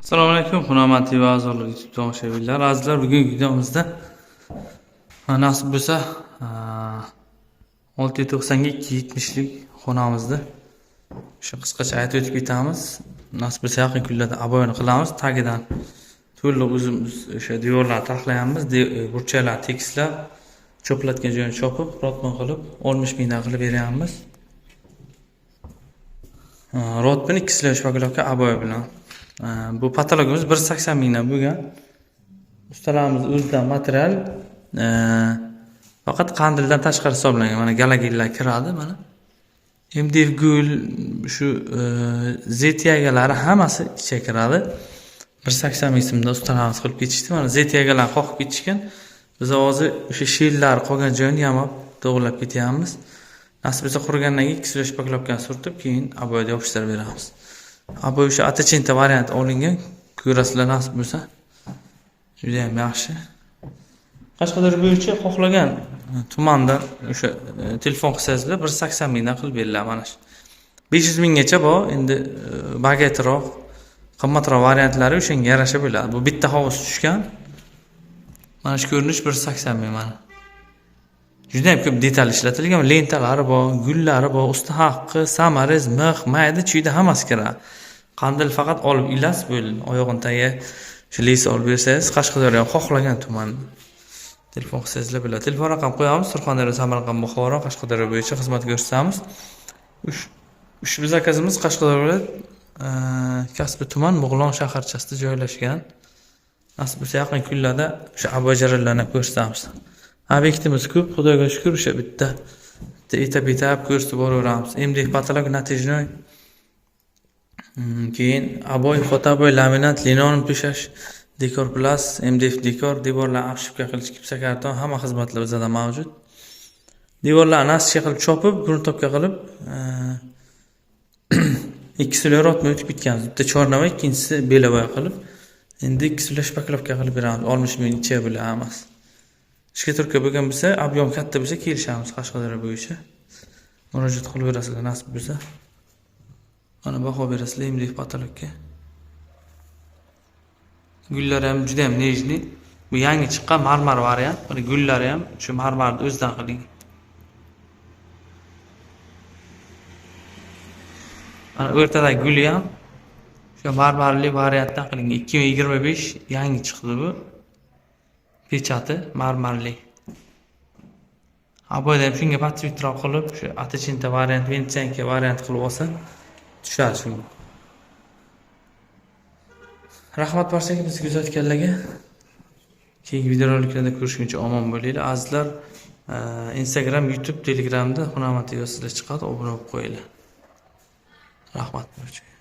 Assalomu alaykum, hurmatli va aziz YouTube tomoshabinlar. Azizlar, bugungi videomizda nasib bo'lsa 690 ga 270 lik xonamizda o'sha qisqacha aytib o'tib ketamiz. Nasib bo'lsa yaqin kunlarda aboyini qilamiz. Tagidan to'liq o'zimiz o'sha devorlarni taxlayamiz, burchaklarni tekislab, cho'platgan joyini chopib, rotman qilib 60 mingdan qilib beramiz. Rotman 2 slash pakelovka aboy bilan. Bu patologimiz 180 mingdan bo'lgan. Ustalarimiz o'zidan material faqat qandildan tashqari hisoblangan. Mana galagillar kiradi, mana. MDF gul, shu ZTAgalari hammasi ichiga kiradi. 180 ming so'mda ustalarimiz qilib ketishdi. Mana ZTAgalarni qoqib ketishgan. Biz hozir o'sha shelllar qolgan joyini yamab to'g'rilab ketyapmiz. Nasib bo'lsa qurgandan keyin 2 slash pakelovkani surtib, keyin aboyda yopishtirib beramiz. Aboy o'sha atachinta variant olingan. Ko'rasizlar nasib bo'lsa. Juda ham yaxshi. Qashqadaryo bo'yicha xohlagan tumanda o'sha telefon qilsangizlar 180 mingdan qilib beriladi mana shu. 500 minggacha bor, endi bagetroq, qimmatroq variantlari o'shanga yarasha bo'ladi. Bu bitta hovuz tushgan. Mana shu ko'rinish 180 ming mana. Juda ham ko'p detal ishlatilgan, lentalari bor, gullari bor, usti haqqi, samarez, mix, mayda, chuyda hammasi kiradi. Qandil faqat olib ilas bo'ldi. Oyog'ini tagiga shu les olib bersangiz, Qashqadaryo xohlagan tuman. Telefon qilsangizlar bo'ladi. Telefon raqam qo'yamiz. Surxondaryo, Samarqand, Buxoro, Qashqadaryo bo'yicha xizmat ko'rsatamiz. Ushbu zakazimiz Qashqadaryo viloyat Kasbi tuman Bug'lon shaharchasida joylashgan. Nasib bo'lsa yaqin kunlarda o'sha aboy jarayonlarini ko'rsatamiz. Obyektimiz ko'p, Xudoga shukr, o'sha bitta etap ko'rsatib boraveramiz. MDF patolog natijnoy. Keyin aboy, fotoboy, laminat, linoleum to'shash, dekor plus, MDF dekor, devorlar abshibka qilish, gipsa karton, hamma xizmatlar bizda mavjud. Devorlarni nascha qilib chopib, gruntobga qilib 2 sloj rotma o'tib ketgan. Bitta chornava, ikkinchisi belavoy qilib, endi 2 sloj pakelovka qilib beramiz. 60 ming ichiga bo'ladi hammasi. Ishga turtga bo'lgan bo'lsa, ob'yom katta bo'lsa kelishamiz Qashqadaryo bo'yicha. Murojaat qilib berasizlar nasib bo'lsa. Mana baho berasizlar MDF patologga. Gullari ham juda ham nejni. Bu yangi chiqqan marmar variant. Mana gullari ham shu marmarni o'zidan qiling. Mana o'rtadagi guli ham shu marmarli variantdan qiling. 2025 yangi chiqdi bu. Pechati marmarli. Aboyda ham shunga patsvitroq qilib, shu atachinta variant, ventsiyanka variant qilib olsa, tushadi shunga. Rahmat barchaga bizni kuzatganlarga. Keyingi videoroliklarda ko'rishguncha omon bo'linglar. Azizlar, Instagram, YouTube, Telegramda Hunarmand sizlar chiqadi, obuna bo'lib qo'yinglar. Rahmat barchaga.